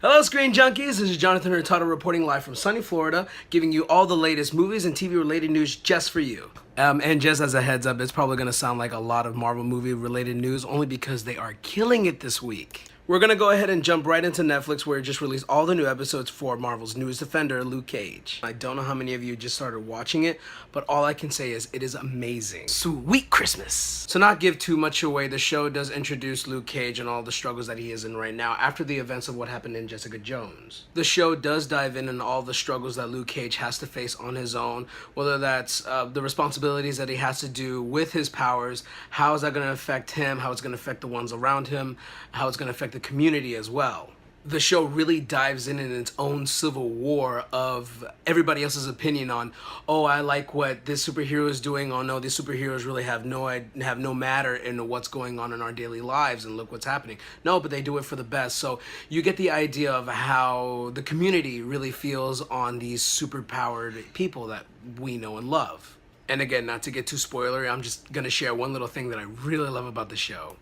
Hello, Screen Junkies. This is Jonathan Hurtado reporting live from sunny Florida, giving you all the latest movies and TV-related news just for you. And just as a heads up, it's probably going to sound like a lot of Marvel movie-related news only because they are killing it this week. We're going to go ahead and jump right into Netflix, where it just released all the new episodes for Marvel's newest Defender, Luke Cage. I don't know how many of you just started watching it, but all I can say is it is amazing. Sweet Christmas! So not give too much away, the show does introduce Luke Cage and all the struggles that he is in right now after the events of what happened in Jessica Jones. The show does dive in on all the struggles that Luke Cage has to face on his own, whether that's the responsibilities that he has to do with his powers, how is that going to affect him, how it's going to affect the ones around him, how it's going to affect the community as well. The show really dives in its own civil war of everybody else's opinion on, oh, I like what this superhero is doing. Oh no, these superheroes really have no matter in what's going on in our daily lives, and look what's happening. No, but they do it for the best. So you get the idea of how the community really feels on these superpowered people that we know and love. And again, not to get too spoilery, I'm just gonna share one little thing that I really love about the show.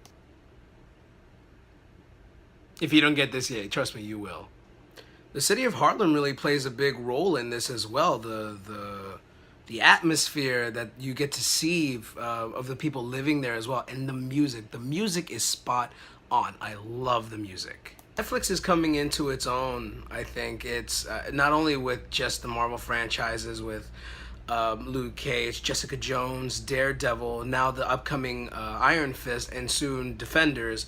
If you don't get this yet, trust me, you will. The city of Harlem really plays a big role in this as well. The atmosphere that you get to see of the people living there as well, and the music. The music is spot on. I love the music. Netflix is coming into its own, I think. It's not only with just the Marvel franchises with Luke Cage, Jessica Jones, Daredevil, now the upcoming Iron Fist, and soon Defenders.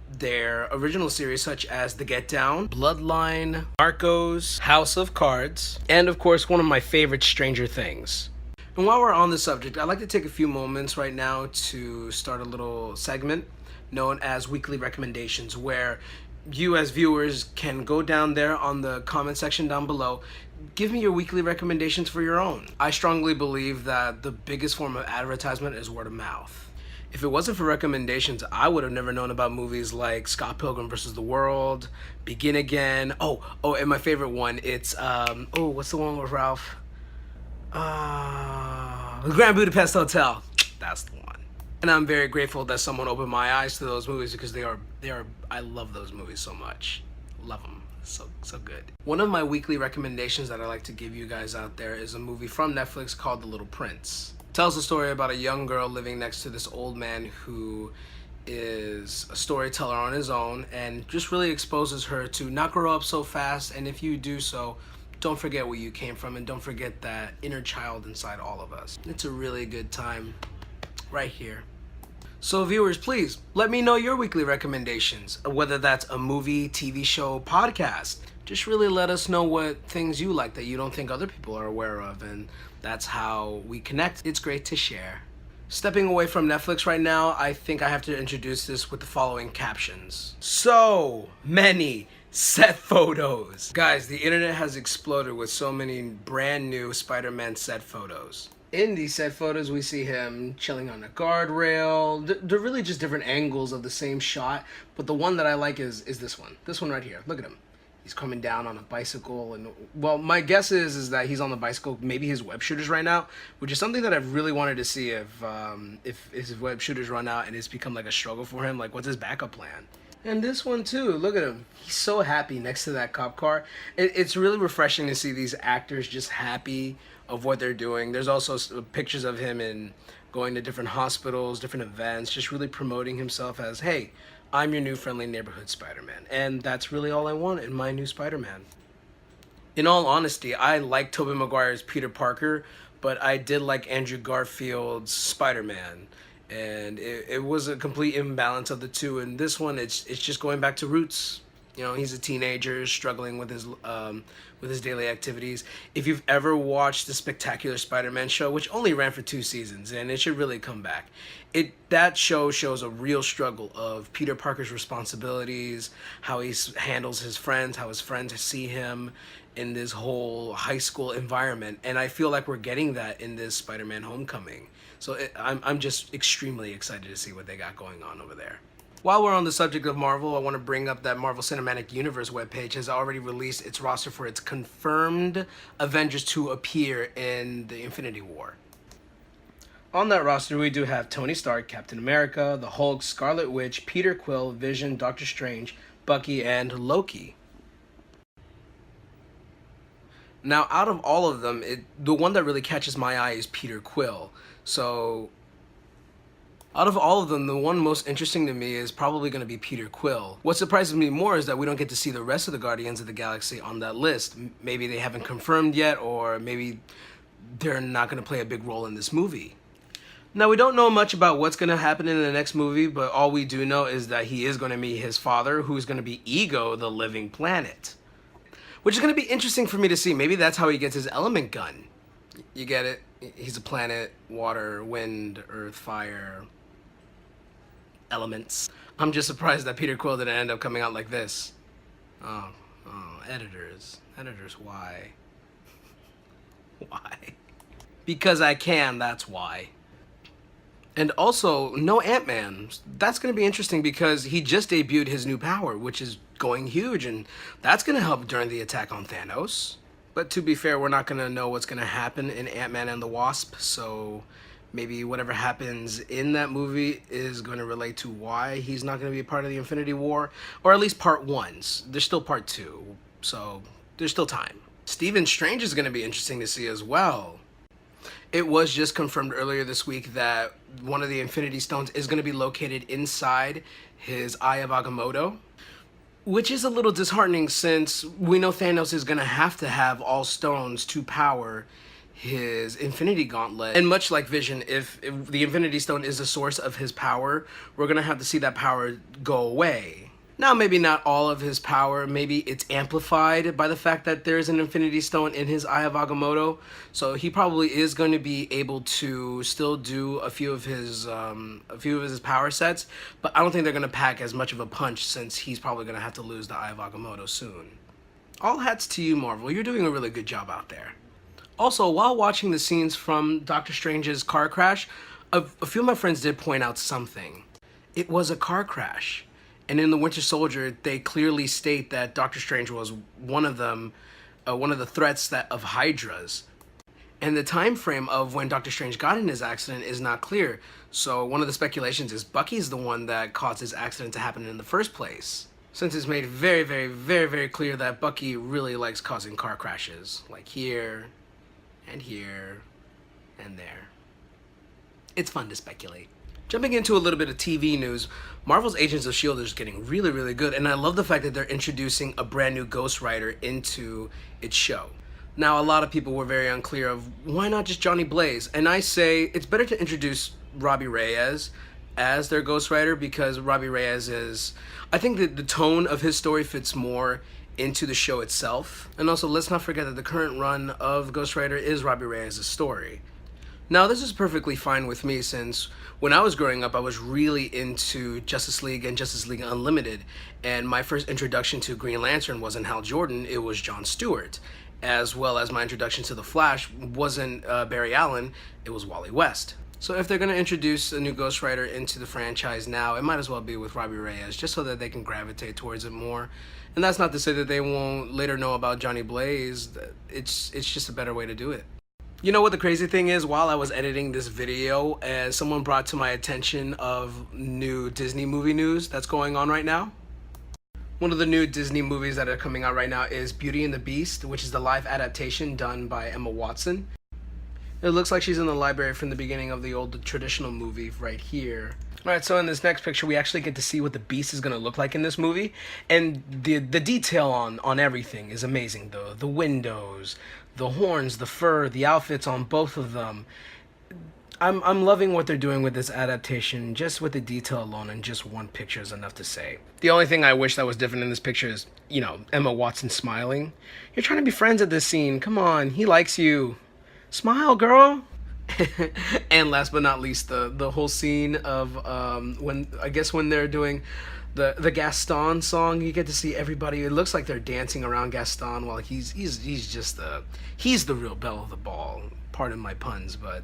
Their original series such as The Get Down, Bloodline, Narcos, House of Cards, and of course one of my favorites, Stranger Things. And while we're on the subject, I'd like to take a few moments right now to start a little segment known as Weekly Recommendations, where you as viewers can go down there on the comment section down below, give me your weekly recommendations for your own. I strongly believe that the biggest form of advertisement is word of mouth. If it wasn't for recommendations, I would have never known about movies like Scott Pilgrim vs. the World, Begin Again. Oh, and my favorite one, it's, what's the one with Ralph? The Grand Budapest Hotel. That's the one. And I'm very grateful that someone opened my eyes to those movies because I love those movies so much. Love them. So good. One of my weekly recommendations that I like to give you guys out there is a movie from Netflix called The Little Prince. Tells a story about a young girl living next to this old man who is a storyteller on his own, and just really exposes her to not grow up so fast, and if you do so, don't forget where you came from and don't forget that inner child inside all of us. It's a really good time right here. So viewers, please let me know your weekly recommendations, whether that's a movie, TV show, podcast. Just really let us know what things you like that you don't think other people are aware of, and that's how we connect. It's great to share. Stepping away from Netflix right now, I think I have to introduce this with the following captions. So many set photos. Guys, the internet has exploded with so many brand new Spider-Man set photos. In these set photos, we see him chilling on a guardrail. They're really just different angles of the same shot, but the one that I like is this one. This one right here. Look at him. He's coming down on a bicycle, and well, my guess is that he's on the bicycle. Maybe his web shooters right now, which is something that I've really wanted to see if his web shooters run out and it's become like a struggle for him. Like, what's his backup plan? And this one too. Look at him. He's so happy next to that cop car. It's really refreshing to see these actors just happy of what they're doing. There's also pictures of him in going to different hospitals, different events, just really promoting himself as, hey, I'm your new friendly neighborhood Spider-Man. And that's really all I want in my new Spider-Man. In all honesty, I like Tobey Maguire's Peter Parker, but I did like Andrew Garfield's Spider-Man. And it was a complete imbalance of the two. And this one, it's just going back to roots. You know, he's a teenager struggling with his daily activities. If you've ever watched the Spectacular Spider-Man show, which only ran for 2 seasons, and it should really come back, that show shows a real struggle of Peter Parker's responsibilities, how he handles his friends, how his friends see him in this whole high school environment. And I feel like we're getting that in this Spider-Man Homecoming. So I'm just extremely excited to see what they got going on over there. While we're on the subject of Marvel, I want to bring up that Marvel Cinematic Universe webpage has already released its roster for its confirmed Avengers to appear in the Infinity War. On that roster, we do have Tony Stark, Captain America, the Hulk, Scarlet Witch, Peter Quill, Vision, Doctor Strange, Bucky, and Loki. Now, out of all of them, the one that really catches my eye is Peter Quill. So, out of all of them, the one most interesting to me is probably going to be Peter Quill. What surprises me more is that we don't get to see the rest of the Guardians of the Galaxy on that list. Maybe they haven't confirmed yet, or maybe they're not going to play a big role in this movie. Now, we don't know much about what's going to happen in the next movie, but all we do know is that he is going to meet his father, who's going to be Ego, the living planet. Which is going to be interesting for me to see. Maybe that's how he gets his element gun. You get it? He's a planet, water, wind, earth, fire, elements. I'm just surprised that Peter Quill didn't end up coming out like this. Oh, editors. Editors, why? Why? Because I can, that's why. And also, no Ant-Man. That's going to be interesting because he just debuted his new power, which is going huge, and that's going to help during the attack on Thanos. But to be fair, we're not going to know what's going to happen in Ant-Man and the Wasp, so maybe whatever happens in that movie is going to relate to why he's not going to be a part of the Infinity War, or at least part 1's. There's still part 2, so there's still time. Stephen Strange is going to be interesting to see as well. It was just confirmed earlier this week that one of the Infinity Stones is going to be located inside his Eye of Agamotto, which is a little disheartening since we know Thanos is going to have all stones to power his Infinity Gauntlet. And much like Vision, if the Infinity Stone is the source of his power, we're going to have to see that power go away. Now, maybe not all of his power, maybe it's amplified by the fact that there's an Infinity Stone in his Eye of Agamotto, so he probably is going to be able to still do a few of his power sets, but I don't think they're going to pack as much of a punch since he's probably going to have to lose the Eye of Agamotto soon. All hats to you, Marvel. You're doing a really good job out there. Also, while watching the scenes from Doctor Strange's car crash, a few of my friends did point out something. It was a car crash. And in the Winter Soldier, they clearly state that Doctor Strange was one of them, one of the threats of Hydra's. And the time frame of when Doctor Strange got in his accident is not clear. So one of the speculations is Bucky's the one that caused his accident to happen in the first place. Since it's made very, very, very, very clear that Bucky really likes causing car crashes. Like here, and there. It's fun to speculate. Jumping into a little bit of TV news, Marvel's Agents of S.H.I.E.L.D. is getting really, really good, and I love the fact that they're introducing a brand new Ghost Rider into its show. Now, a lot of people were very unclear of why not just Johnny Blaze, and I say it's better to introduce Robbie Reyes as their Ghost Rider because Robbie Reyes is, I think that the tone of his story fits more into the show itself. And also, let's not forget that the current run of Ghost Rider is Robbie Reyes' story. Now, this is perfectly fine with me since when I was growing up, I was really into Justice League and Justice League Unlimited, and my first introduction to Green Lantern wasn't Hal Jordan, it was John Stewart, as well as my introduction to The Flash wasn't Barry Allen, it was Wally West. So if they're going to introduce a new Ghost Rider into the franchise now, it might as well be with Robbie Reyes, just so that they can gravitate towards it more. And that's not to say that they won't later know about Johnny Blaze, it's just a better way to do it. You know what the crazy thing is? While I was editing this video, someone brought to my attention of new Disney movie news that's going on right now. One of the new Disney movies that are coming out right now is Beauty and the Beast, which is the live adaptation done by Emma Watson. It looks like she's in the library from the beginning of the old traditional movie right here. Alright, so in this next picture, we actually get to see what the Beast is going to look like in this movie. And the detail on everything is amazing, though. The windows, the horns, the fur, the outfits on both of them. I'm loving what they're doing with this adaptation, just with the detail alone, and just one picture is enough to say. The only thing I wish that was different in this picture is, you know, Emma Watson smiling. You're trying to be friends at this scene. Come on, he likes you. Smile, girl. And last but not least, the whole scene of when they're doing the Gaston song, you get to see everybody. It looks like they're dancing around Gaston while he's just the real belle of the ball. Pardon my puns, but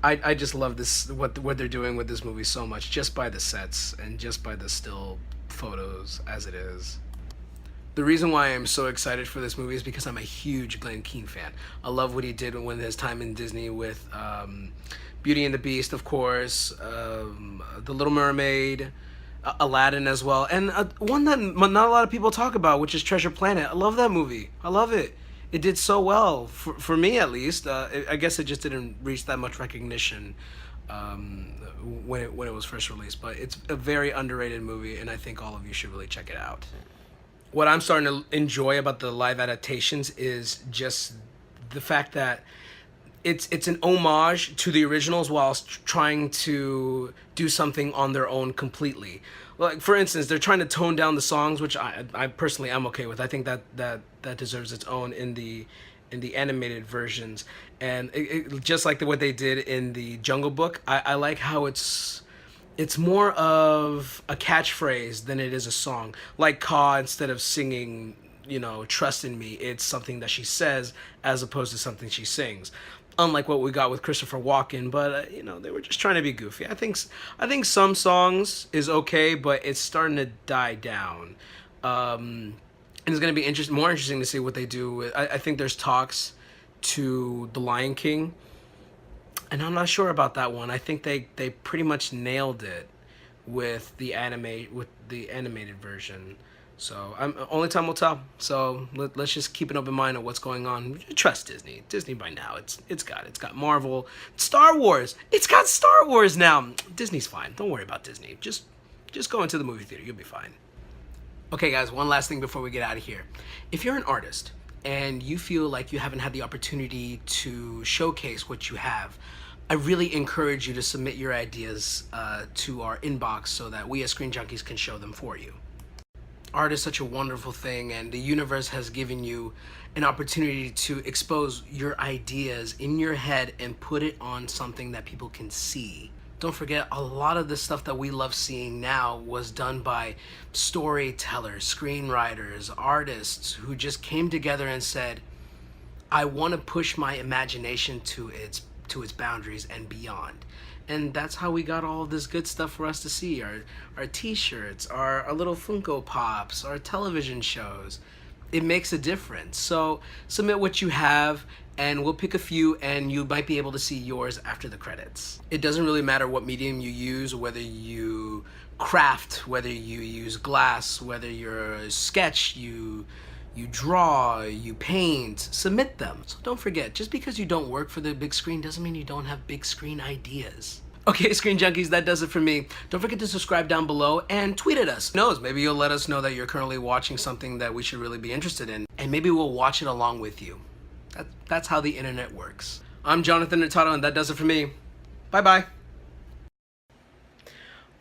I just love this what they're doing with this movie so much, just by the sets and just by the still photos as it is. The reason why I'm so excited for this movie is because I'm a huge Glenn Keane fan. I love what he did when his time in Disney with Beauty and the Beast, of course, The Little Mermaid, Aladdin as well, and one that not a lot of people talk about, which is Treasure Planet. I love that movie. I love it. it did so well for me at least. I guess it just didn't reach that much recognition when it was first released. But it's a very underrated movie, and I think all of you should really check it out. What I'm starting to enjoy about the live adaptations is just the fact that it's an homage to the originals whilst trying to do something on their own completely. Like for instance, they're trying to tone down the songs, which I personally am okay with. I think that deserves its own in the animated versions, and just like what they did in the Jungle Book. I like how it's more of a catchphrase than it is a song. Like Ka, instead of singing, trust in me, it's something that she says as opposed to something she sings. Unlike what we got with Christopher Walken, but they were just trying to be goofy. I think some songs is okay, but it's starting to die down. And it's going to be more interesting to see what they do. I think there's talks to The Lion King, and I'm not sure about that one. I think they pretty much nailed it with the animated version. So only time will tell. So let's just keep an open mind on what's going on. Trust Disney. Disney by now, it's got Marvel, Star Wars. It's got Star Wars now. Disney's fine. Don't worry about Disney. Just go into the movie theater. You'll be fine. Okay, guys. One last thing before we get out of here. If you're an artist and you feel like you haven't had the opportunity to showcase what you have, I really encourage you to submit your ideas to our inbox so that we as Screen Junkies can show them for you. Art is such a wonderful thing, and the universe has given you an opportunity to expose your ideas in your head and put it on something that people can see. Don't forget, a lot of the stuff that we love seeing now was done by storytellers, screenwriters, artists who just came together and said, I want to push my imagination to its boundaries and beyond. And that's how we got all of this good stuff for us to see. Our t-shirts, our little Funko Pops, our television shows. It makes a difference. So submit what you have, and we'll pick a few, and you might be able to see yours after the credits. It doesn't really matter what medium you use, whether you craft, whether you use glass, whether you're a sketch, you draw, you paint, submit them. So don't forget, just because you don't work for the big screen doesn't mean you don't have big screen ideas. Okay, Screen Junkies, that does it for me. Don't forget to subscribe down below and tweet at us. Who knows, maybe you'll let us know that you're currently watching something that we should really be interested in, and maybe we'll watch it along with you. That's how the internet works. I'm Jonathan Nurtado, and that does it for me. Bye-bye.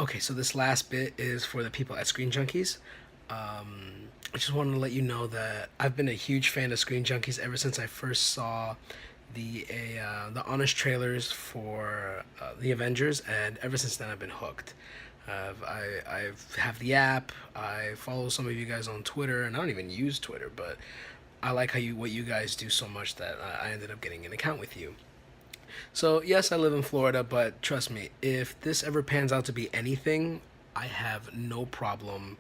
Okay, so this last bit is for the people at Screen Junkies. I just wanted to let you know that I've been a huge fan of Screen Junkies ever since I first saw the honest for the Avengers, and ever since then I've been hooked. I have the app. I follow some of you guys on Twitter, and I don't even use Twitter, but I like what you guys do so much that I ended up getting an account with you. So yes, I live in Florida, but trust me, if this ever pans out to be anything, I have no problem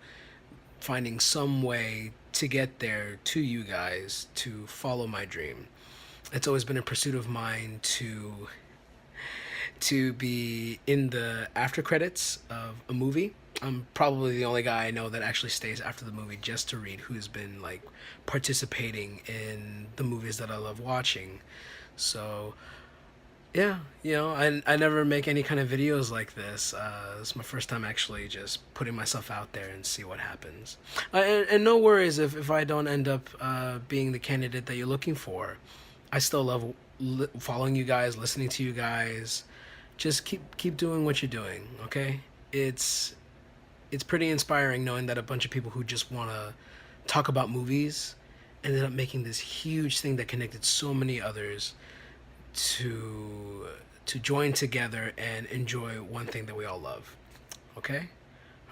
finding some way to get there to you guys to follow my dream. It's always been a pursuit of mine to be in the after credits of a movie. I'm probably the only guy I know that actually stays after the movie just to read who's been like participating in the movies that I love watching. So yeah, I never make any kind of videos like this. It's my first time actually just putting myself out there and see what happens. And no worries if I don't end up being the candidate that you're looking for. I still love following you guys, listening to you guys. Just keep doing what you're doing, okay? It's pretty inspiring knowing that a bunch of people who just want to talk about movies ended up making this huge thing that connected so many others to join together and enjoy one thing that we all love. Okay?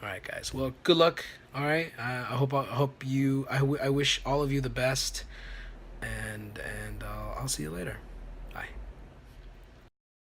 All right, guys. Well, good luck. All right. I wish all of you the best, and I'll see you later.